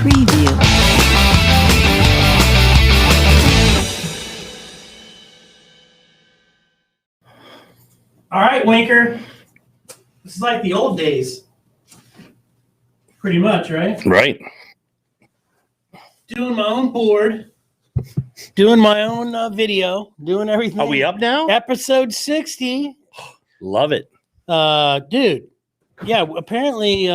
Preview. All right, Winker. This is like the old days. Pretty much, right? Right. Doing my own board. Doing my own video. Doing everything. Are we up now? Episode 60. Love it. Dude. Yeah, apparently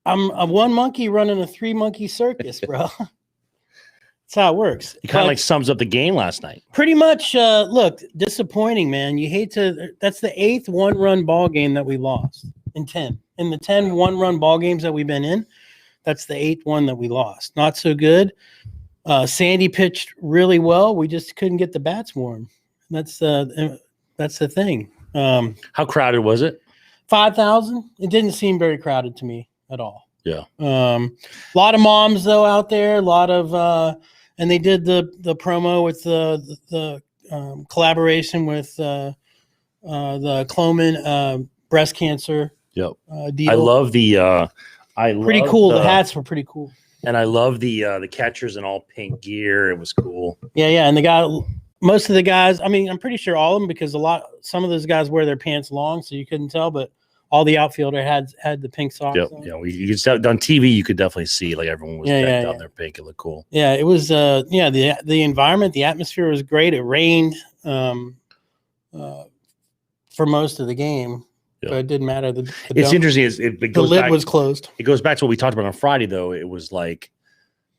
I'm a one monkey running a three monkey circus, bro. That's how it works. It kind of like sums up the game last night. Pretty much, look, disappointing, man. You hate to. That's the 8th one-run ball game that we lost in 10. In the 10 one-run ball games that we've been in, that's the 8th one that we lost. Not so good. Sandy pitched really well. We just couldn't get the bats warm. That's the thing. How crowded was it? 5,000. It didn't seem very crowded to me at all. Yeah. A lot of moms though out there. A lot of and they did the promo with the collaboration with the Cloman breast cancer. Yep. Deal. I love the. Pretty cool. The hats were pretty cool. And I love the catchers in all pink gear. It was cool. Yeah. And most of the guys. I mean, I'm pretty sure all of them because some of those guys wear their pants long, so you couldn't tell, but. All the outfielder had the pink socks. Yep. On. Yeah, you could on TV. You could definitely see like everyone was decked out in their pink. It looked cool. Yeah, it was. The environment, the atmosphere was great. It rained for most of the game, but it didn't matter. It's interesting. The lid was closed. It goes back to what we talked about on Friday, though. It was like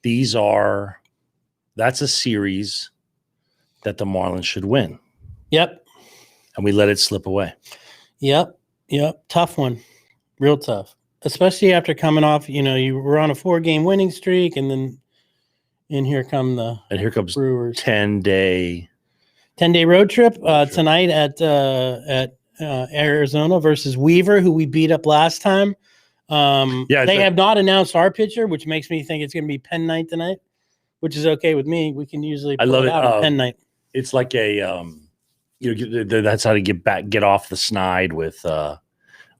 that's a series that the Marlins should win. Yep. And we let it slip away. Yep. Tough one. Real tough. Especially after coming off, you were on a 4-game winning streak and here comes Brewers 10-day road trip tonight at Arizona versus Weaver, who we beat up last time. They have not announced our pitcher, which makes me think it's going to be Penn night tonight, which is okay with me. We can usually I love it out on Penn night. It's like a that's how to get off the snide with the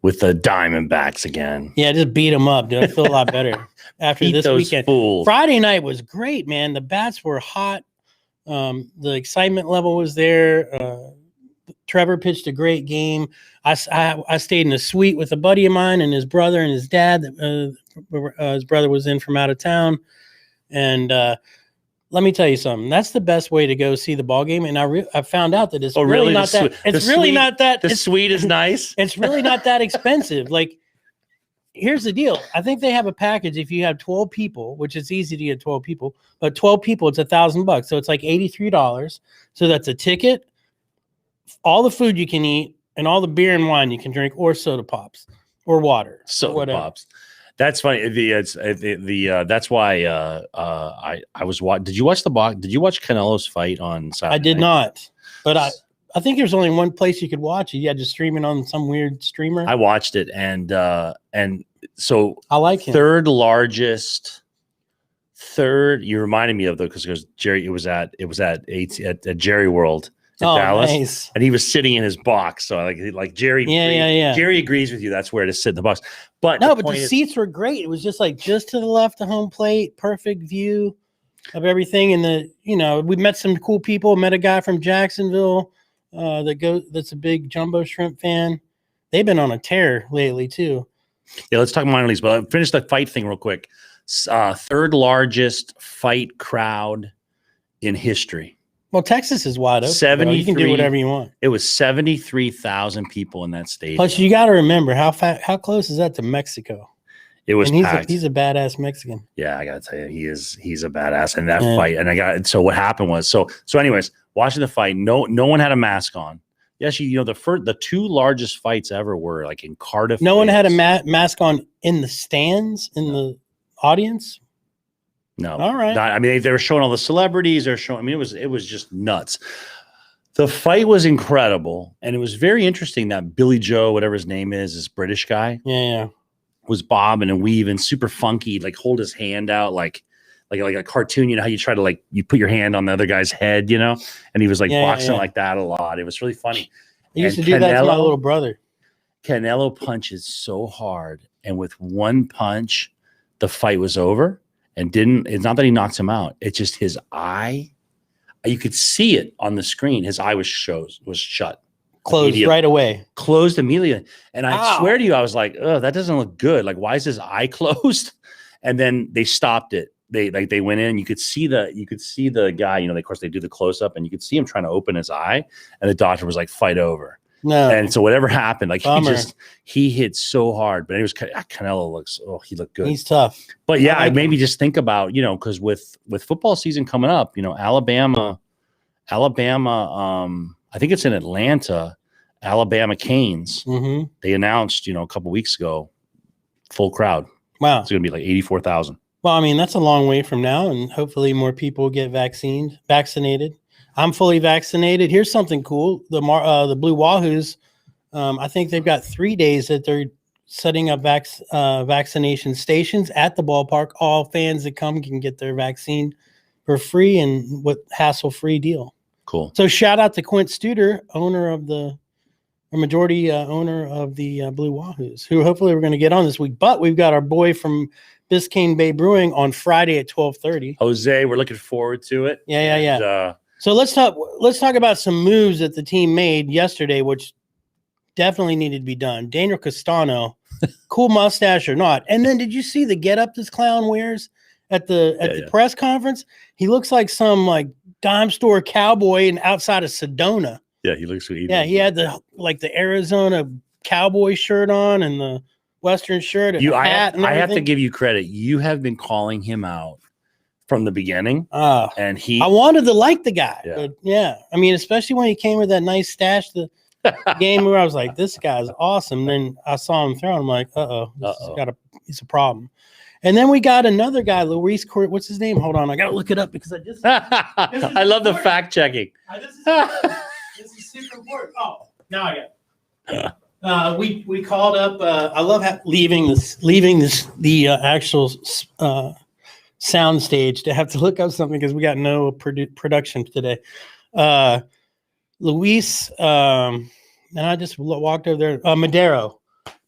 Diamondbacks again. Yeah, just beat them up, dude. I feel a lot better after this weekend. Fools. Friday night was great, man. The bats were hot. The excitement level was there. Trevor pitched a great game. I stayed in a suite with a buddy of mine and his brother and his dad. His brother was in from out of town, and let me tell you something. That's the best way to go see the ball game. And I found out that it's really not that. It's really not that. The suite is nice. It's really not that expensive. Like, here's the deal. I think they have a package. If you have 12 people, which is easy to get 12 people, but 12 people, it's $1,000. So it's like $83. So that's a ticket, all the food you can eat, and all the beer and wine you can drink, or soda pops, or water, soda pops. That's funny. That's why I was watching. Did you watch the box? Did you watch Canelo's fight on Saturday? I did not, but I think there's only one place you could watch it. You had to stream it on some weird streamer. I watched it, and so I like him. Third largest. You reminded me of though because Jerry. It was at Jerry World. Dallas, nice. And he was sitting in his box. So like Jerry, Jerry agrees with you. That's where to sit in the box. But the seats were great. It was just to the left of home plate, perfect view of everything. And we met some cool people. Met a guy from Jacksonville that's a big Jumbo Shrimp fan. They've been on a tear lately too. Yeah, let's talk minor leagues. But I'll finish the fight thing real quick. Third largest fight crowd in history. Well, Texas is wide open. You can do whatever you want. It was 73,000 people in that stadium. Plus, you got to remember how close is that to Mexico? It was packed. He's a badass Mexican. Yeah, I got to tell you, he's a badass in that fight. And so what happened was so anyways, watching the fight, no one had a mask on. Yes, the two largest fights ever were like in Cardiff. No one had a mask on in the stands in the audience. No. All right. I mean, they were showing all the celebrities. They're showing. I mean, it was just nuts. The fight was incredible, and it was very interesting that Billy Joe, whatever his name is, this British guy, was bobbing and weaving, super funky, like hold his hand out, like a cartoon. You know how you try to you put your hand on the other guy's head, and he was boxing like that a lot. It was really funny. I used to do that to my little brother. Canelo punches so hard, and with one punch, the fight was over and it's not that he knocked him out. It's just his eye. You could see it on the screen. His eye was shut. Closed right away. Closed immediately. And I swear to you, I was like, oh, that doesn't look good. Like, why is his eye closed? And then they stopped it. They went in. You could see the guy, of course they do the close up and you could see him trying to open his eye. And the doctor was like, fight over. No. And so whatever happened, like he hit so hard, but it was Canelo he looked good. He's tough. But yeah, I maybe just think about, because with football season coming up, Alabama, I think it's in Atlanta, Alabama Canes. Mm-hmm. They announced, a couple weeks ago, full crowd. Wow. It's going to be like 84,000. Well, I mean, that's a long way from now, and hopefully more people get vaccinated. I'm fully vaccinated. Here's something cool. The Blue Wahoos, I think they've got 3 days that they're setting up vaccination stations at the ballpark. All fans that come can get their vaccine for free and with hassle-free deal. Cool. So shout out to Quint Studer, majority owner of the Blue Wahoos, who hopefully we're going to get on this week. But we've got our boy from Biscayne Bay Brewing on Friday at 12:30. Jose, we're looking forward to it. Yeah. So let's talk about some moves that the team made yesterday, which definitely needed to be done. Daniel Castano, cool mustache or not. And then did you see the getup this clown wears at the press conference? He looks like some like dime store cowboy and outside of Sedona. Yeah, he looks sweet. Yeah, he had the Arizona cowboy shirt on and the Western shirt and hat. I have to give you credit. You have been calling him out from the beginning. And I wanted to like the guy. Yeah. But yeah. I mean, especially when he came with that nice stash the game where I was like, this guy's awesome. Then I saw him throw. I'm like, he's a problem. And then we got another guy, Luis Court. What's his name? Hold on. I got to look it up because I love the fact checking. This is super important. Oh, now I got it. We called up. I love leaving the actual sound stage to have to look up something because we got no production today. Luis, and I just walked over there. Madero,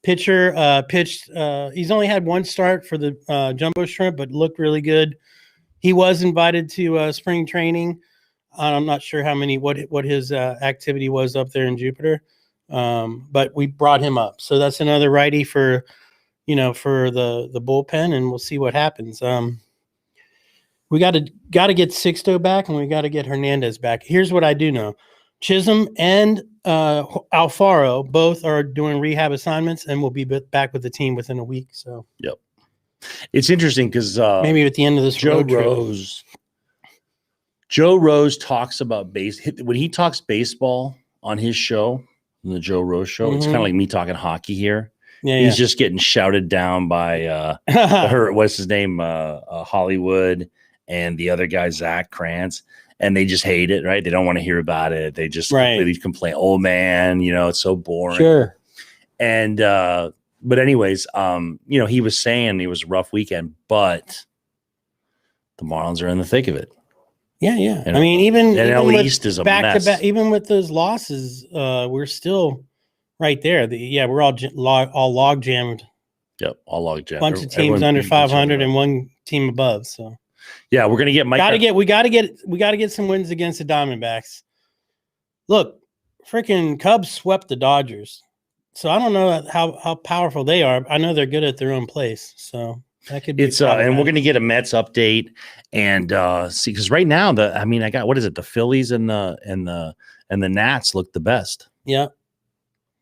pitcher, pitched. He's only had one start for the Jumbo Shrimp, but looked really good. He was invited to spring training. I'm not sure what his activity was up there in Jupiter, but we brought him up. So that's another righty for the bullpen, and we'll see what happens. We got to get Sixto back, and we got to get Hernandez back. Here's what I do know: Chisholm and Alfaro both are doing rehab assignments, and will be back with the team within a week. So, yep, it's interesting because maybe at the end of this Joe Rose talks about when he talks baseball on his show, on the Joe Rose show. Mm-hmm. It's kind of like me talking hockey here. Yeah, he's just getting shouted down by what's his name, Hollywood, and the other guy, Zach Krantz, and they just hate it, right? They don't want to hear about it. They just completely complain. Oh man, it's so boring. Sure. And but anyways, he was saying it was a rough weekend, but the Marlins are in the thick of it. Yeah. I mean, even NL East is a mess. Even with those losses, we're still right there. We're all log jammed. Yep, all log jammed. Bunch of teams under 500 and one team above. So yeah, we're gonna get Mike. We gotta get some wins against the Diamondbacks. Look, freaking Cubs swept the Dodgers. So I don't know how powerful they are. I know they're good at their own place. So that could be. And we're gonna get a Mets update and see, because right now I got, what is it? The Phillies and the Nats look the best. Yeah.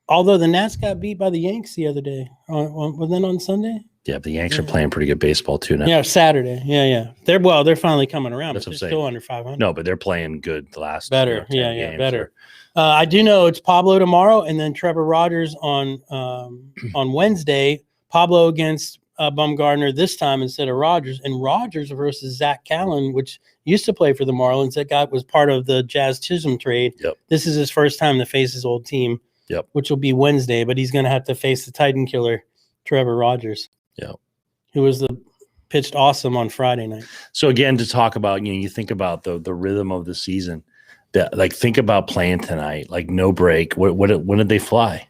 Although the Nats got beat by the Yanks the other day. Was that on Sunday? Yeah, the Yanks are playing pretty good baseball too now. Yeah, Saturday. Yeah. They're finally coming around. That's but what I'm they're saying. Still under 500. No, but they're playing good the last. Better. Games, better. I do know it's Pablo tomorrow, and then Trevor Rogers on Wednesday. Pablo against Bumgarner this time instead of Rogers, and Rogers versus Zach Callen, which used to play for the Marlins. That guy was part of the Jazz Chisholm trade. Yep. This is his first time to face his old team. Yep. Which will be Wednesday, but he's going to have to face the Titan killer, Trevor Rogers. Yep. Who was pitched awesome on Friday night. So again, to talk about, you think about the rhythm of the season. Think about playing tonight, no break. When did they fly?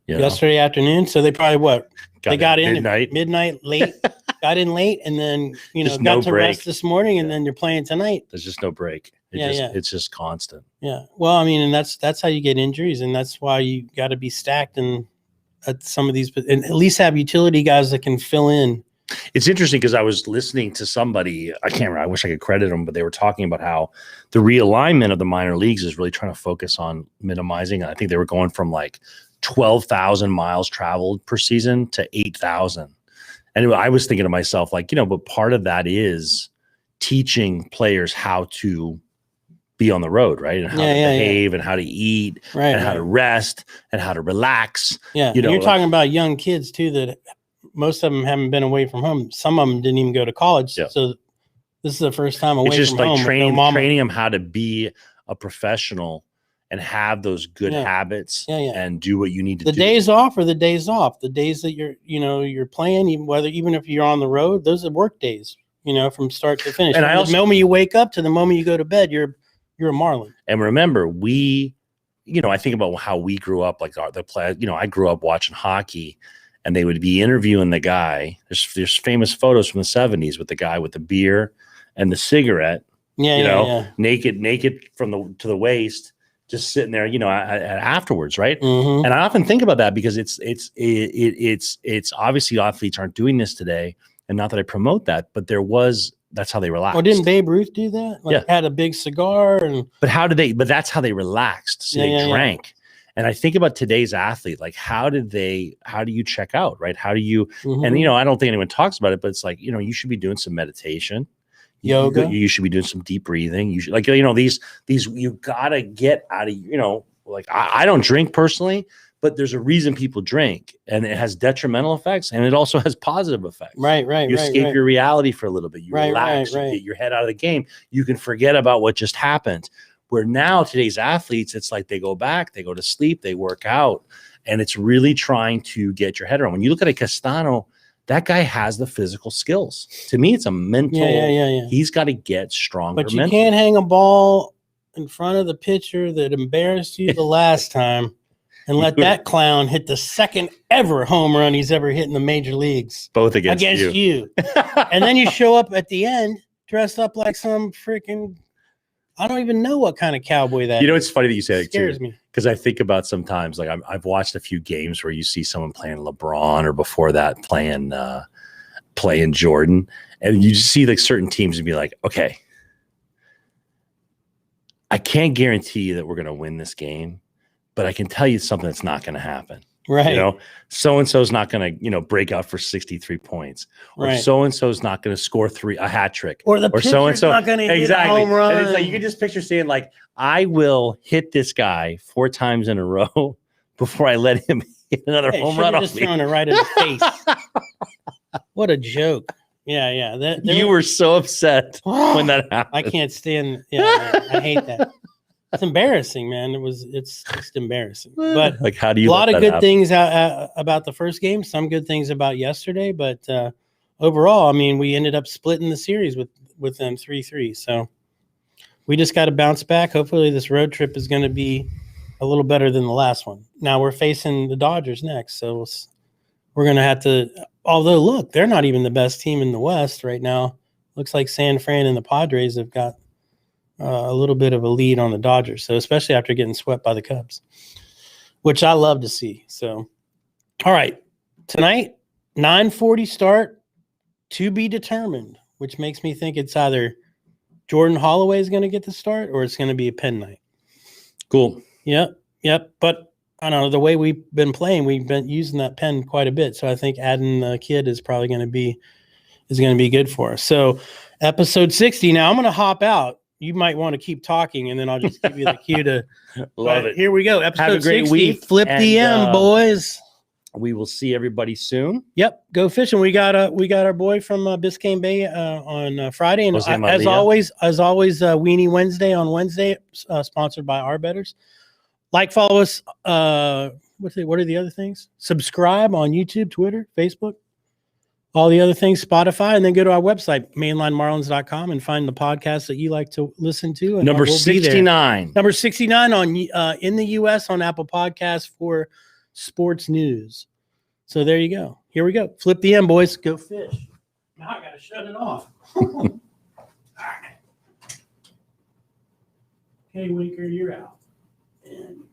Yesterday afternoon. So they probably got in midnight late. got in late, and then Just got no to break. rest this morning, and then you're playing tonight. There's just no break. It's just constant. Yeah. Well, I mean, and that's how you get injuries, and that's why you got to be stacked and at some of these, and at least have utility guys that can fill in. It's interesting because I was listening to somebody, I can't remember, I wish I could credit them, but they were talking about how the realignment of the minor leagues is really trying to focus on minimizing. I think they were going from like 12,000 miles traveled per season to 8,000. And I was thinking to myself, like, but part of that is teaching players how to be on the road, right? And how to behave and how to eat and how to rest and how to relax. Yeah. You're talking about young kids too, that most of them haven't been away from home. Some of them didn't even go to college. Yeah. So this is the first time away from home. It's just like training them how to be a professional and have those good habits and do what you need to do. The days off are the days off. The days that you're playing, even if you're on the road, those are work days, from start to finish. And the moment you wake up to the moment you go to bed, you're a Marlin. And remember, I think about how we grew up, like the play, I grew up watching hockey, and they would be interviewing the guy. There's famous photos from the 70s with the guy with the beer and the cigarette, naked to the waist, just sitting there, afterwards, right? Mm-hmm. And I often think about that because it's obviously athletes aren't doing this today, and not that I promote that, but that's how they relaxed. Well, didn't Babe Ruth do that? Had a big cigar but that's how they relaxed. So they drank. Yeah. And I think about today's athlete, like how do you check out, right? How do you, and I don't think anyone talks about it, but it's like, you should be doing some meditation, yoga. You should be doing some deep breathing. You should, like, these, you gotta get out of, like I don't drink personally, but there's a reason people drink, and it has detrimental effects, and it also has positive effects. Right. You escape your reality for a little bit. You relax, you get your head out of the game. You can forget about what just happened. Where now today's athletes, it's like they go back, they go to sleep, they work out, and it's really trying to get your head around. When you look at a Castano, that guy has the physical skills. To me, it's a mental. Yeah. He's got to get stronger. But you can't hang a ball in front of the pitcher that embarrassed you the last time and let that clown hit the second ever home run he's ever hit in the major leagues. Both against you. And then you show up at the end dressed up like some freaking, I don't even know what kind of cowboy that is. It's funny that you say that too. Scares me. Because I think about sometimes, like I've watched a few games where you see someone playing LeBron, or before that playing Jordan, and you just see like certain teams and be like, okay, I can't guarantee you that we're going to win this game, but I can tell you something that's not going to happen. Right. So-and-so is not going to, break out for 63 points. Or so-and-so is not going to score a hat trick. Or the pitcher's not going to hit a home run. And it's like, you can just picture saying, like, I will hit this guy 4 times in a row before I let him hit another home run off me. Just throwing it right in the face. What a joke. Yeah. You were so upset when that happened. I can't stand. I hate that. It's embarrassing, man. It's just embarrassing. But like, how do you? A lot of good things about the first game. Some good things about yesterday, but overall, I mean, we ended up splitting the series with them 3-3. So we just got to bounce back. Hopefully, this road trip is going to be a little better than the last one. Now we're facing the Dodgers next, so we're going to have to. Although, look, they're not even the best team in the West right now. Looks like San Fran and the Padres have got a little bit of a lead on the Dodgers. So especially after getting swept by the Cubs, which I love to see. So, all right, tonight, 9:40 start, to be determined, which makes me think it's either Jordan Holloway is going to get the start or it's going to be a Penn night. Cool. Yep. But I don't know, the way we've been playing, we've been using that Penn quite a bit. So I think adding the kid is probably going to be good for us. So episode 60. Now I'm going to hop out. You might want to keep talking, and then I'll just give you the cue to. Love it. Here we go. Episode Have a great 60. week. Flip the M, boys. We will see everybody soon. Yep. Go fishing. We got our boy from Biscayne Bay on Friday, and as always, Weenie Wednesday on Wednesday, sponsored by Our Betters. Follow us. What are the other things? Subscribe on YouTube, Twitter, Facebook. All the other things, Spotify, and then go to our website, mainlinemarlins.com, and find the podcast that you like to listen to. And Number 69. Number 69 on in the U.S. on Apple Podcasts for sports news. So there you go. Here we go. Flip the M, boys. Go fish. Now I got to shut it off. All right. Okay, Winker, you're out. And